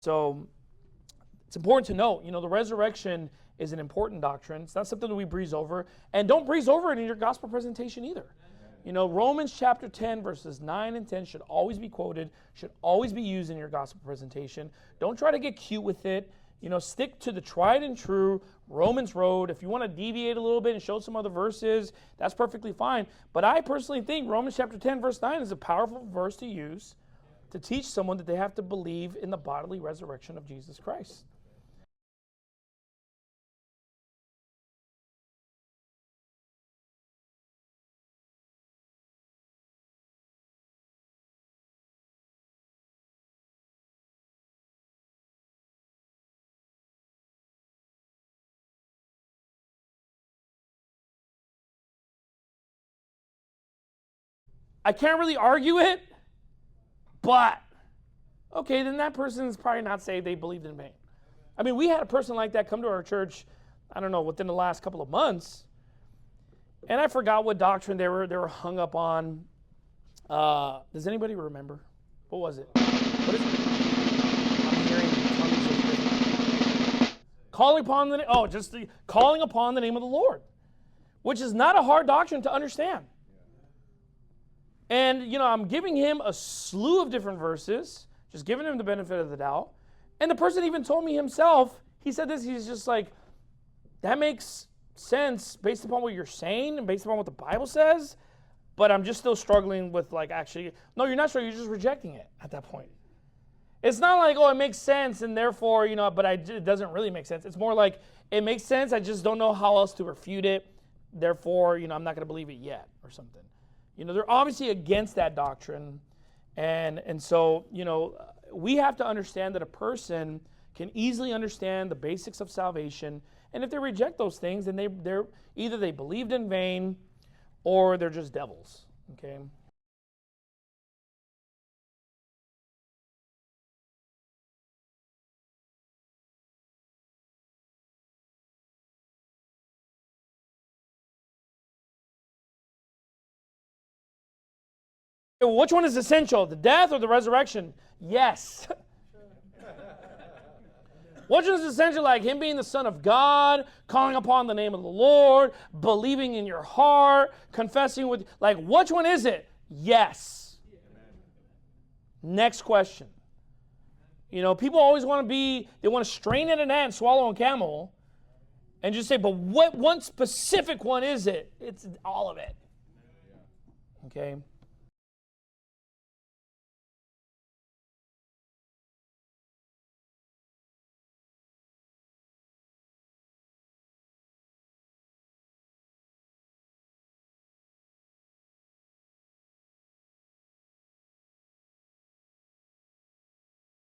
So it's important to note, the resurrection is an important doctrine. It's not something that we breeze over. And don't breeze over it in your gospel presentation either. Romans chapter 10, verses 9 and 10 should always be quoted, should always be used in your gospel presentation. Don't try to get cute with it. Stick to the tried and true Romans road. If you want to deviate a little bit and show some other verses, that's perfectly fine. But I personally think Romans chapter 10, verse 9 is a powerful verse to use to teach someone that they have to believe in the bodily resurrection of Jesus Christ. I can't really argue it, but okay, then that person is probably not saved. They believed in vain. I mean, we had a person like that come to our church, I don't know, within the last couple of months, and I forgot what doctrine they were hung up on. Does anybody remember? What was it? What is it? I'm hearing tongues of different. Calling upon the name of the Lord, which is not a hard doctrine to understand. And, I'm giving him a slew of different verses, just giving him the benefit of the doubt. And the person even told me himself, he said this, he's just like, that makes sense based upon what you're saying and based upon what the Bible says, but I'm just still struggling with no, you're not struggling, you're just rejecting it at that point. It's not like, it makes sense and therefore, but it doesn't really make sense. It's more like, it makes sense, I just don't know how else to refute it, therefore, I'm not going to believe it yet or something. They're obviously against that doctrine. And so, we have to understand that a person can easily understand the basics of salvation. And if they reject those things, then they're either they believed in vain or they're just devils. Okay? Which one is essential, the death or the resurrection? Yes. Which one is essential, like him being the Son of God, calling upon the name of the Lord, believing in your heart, confessing with, which one is it? Yes. Next question. People always want to they want to strain at an ant and swallow a camel and just say, but what one specific one is it? It's all of it. Okay?